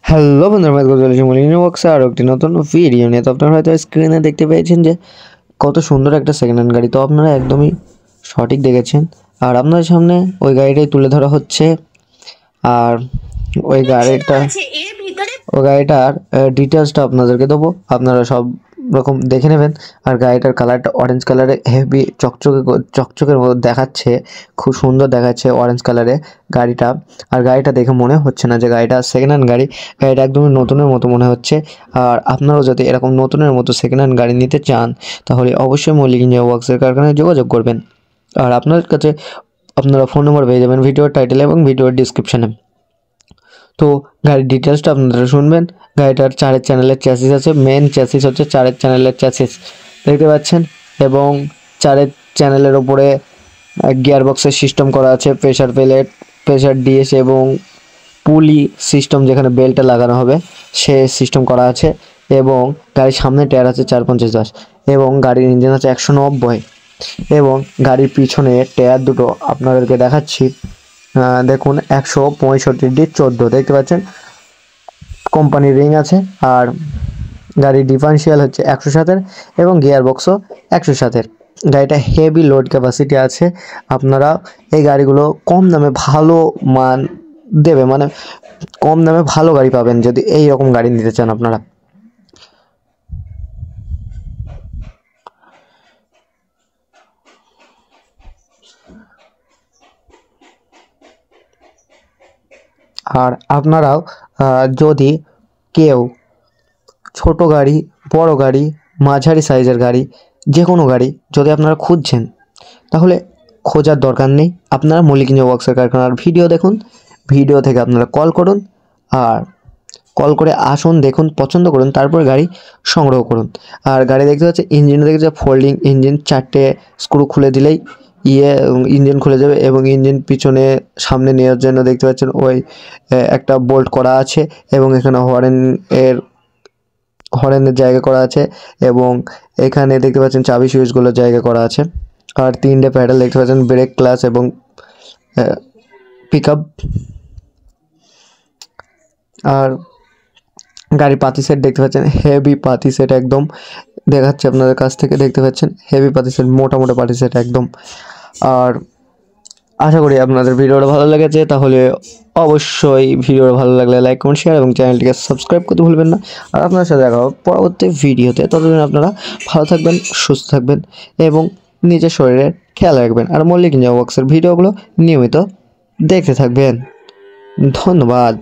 Hello বন্ধুরা, আমি চলেছি মলিনী বক্সে আরও একটি নতুন ভিডিও নিয়ে। তো আপনারা হয়তো স্ক্রিনে দেখতে পেয়েছেন যে কত সুন্দর একটা সেকেন্ড হ্যান্ড গাড়ি। তো আপনারা একদমই সঠিক দেখেছেন, আর আপনাদের সামনে ওই গাড়িটাই তুলে ধরা হচ্ছে। আর ওই গাড়িটার ডিটেলসটা আপনাদেরকে দেবো, আপনারা সব রকম দেখে নেবেন। আর গাড়িটার কালারটা অরেঞ্জ কালারে হেভি চকচকের মতো দেখাচ্ছে, খুব সুন্দর দেখাচ্ছে অরেঞ্জ কালারে গাড়িটা। আর গাড়িটা দেখে মনে হচ্ছে না যে গাড়িটা সেকেন্ড হ্যান্ড গাড়ি, গাড়িটা একদমই নতুনের মতো মনে হচ্ছে। আর আপনারাও যদি এরকম নতুনের মতো সেকেন্ড হ্যান্ড গাড়ি নিতে চান, তাহলে অবশ্যই মল্লিক ইঞ্জিনিয়ার ওয়ার্কসের কারখানায় যোগাযোগ করবেন। আর আপনাদের কাছে আপনারা ফোন নম্বর পেয়ে যাবেন ভিডিওর টাইটেলে এবং ভিডিওর ডিসক্রিপশানে। তো গাড়ির ডিটেলসটা আপনারা শুনবেন। গাড়িটার 4 চ্যানেলের চ্যাসিস আছে, মেন চ্যাসিস হচ্ছে 4 চ্যানেলের চ্যাসিস দেখতে পাচ্ছেন, এবং 4 চ্যানেলের ওপরে গিয়ার বক্সের সিস্টেম করা আছে, প্রেসার প্লেট, প্রেসার ডিএস এবং পুলি সিস্টেম, যেখানে বেল্টটা লাগানো হবে সে সিস্টেম করা আছে। এবং গাড়ির সামনে টায়ার আছে 450-10, এবং গাড়ির ইঞ্জিন আছে 190, এবং গাড়ির পিছনে টায়ার দুটো আপনাদেরকে দেখাচ্ছি। দেখুন 165D14 দেখতে পাচ্ছেন, কোম্পানির রিং আছে। আর গাড়ির ডিফারেন্সিয়াল হচ্ছে 107-এর, এবং গিয়ার বক্সও 107-এর। গাড়িটা হেভি লোড ক্যাপাসিটি আছে। আপনারা এই গাড়িগুলো কম দামে ভালো মান দেবে, মানে কম দামে ভালো গাড়ি পাবেন যদি এই রকম গাড়ি নিতে চান আপনারা। আর আপনারাও যদি কেউ ছোট গাড়ি, বড় গাড়ি, মাঝারি সাইজের গাড়ি, যে কোনো গাড়ি যদি আপনারা খুঁজছেন, তাহলে খোঁজার দরকার নেই। আপনারা মল্লিক ইঞ্জিনিয়ার ওয়ার্কসের কারখানার ভিডিও দেখুন, ভিডিও থেকে আপনারা কল করুন, আর কল করে আসুন, দেখুন, পছন্দ করুন, তারপর গাড়ি সংগ্রহ করুন। আর গাড়ি দেখতে পাচ্ছে ইঞ্জিন, দেখতে ফোল্ডিং ইঞ্জিন, 4টে স্ক্রু খুলে দিলেই ইঞ্জিন খুলে যাবে। এবং ইঞ্জিন পিছনে সামনে নেওয়ার জন্য দেখতে পাচ্ছেন ওই একটা বোল্ট করা আছে, এবং এখানে হরেনের জায়গা করা আছে, এবং এখানে দেখতে পাচ্ছেন চাবি সুইচগুলোর জায়গা করা আছে। আর 3টে প্যাডেল দেখতে পাচ্ছেন, ব্রেক, ক্লাচ এবং পিক আপ। আর গাড়ির পাতি সেট দেখতে পাচ্ছেন, হেভি পাতি সেট একদম দেখাচ্ছে আপনাদের কাছ থেকে, দেখতে পাচ্ছেন হেভি পাতি সেট, মোটা মোটা পাতি সেট একদম। আর আশা করি আপনাদের ভিডিওটা ভালো লেগেছে, তাহলে অবশ্যই ভিডিওটা ভালো লাগলে লাইক, কমেন্ট, শেয়ার এবং চ্যানেলটিকে সাবস্ক্রাইব করতে ভুলবেন না। আর আপনার সাথে দেখা হবে পরবর্তী ভিডিওতে। ততদিন আপনারা ভালো থাকবেন, সুস্থ থাকবেন এবং নিজের শরীরের খেয়াল রাখবেন। আর মল্লিক ইঞ্জিনিয়ার ওয়ার্কসের ভিডিওগুলো নিয়মিত দেখতে থাকবেন। ধন্যবাদ।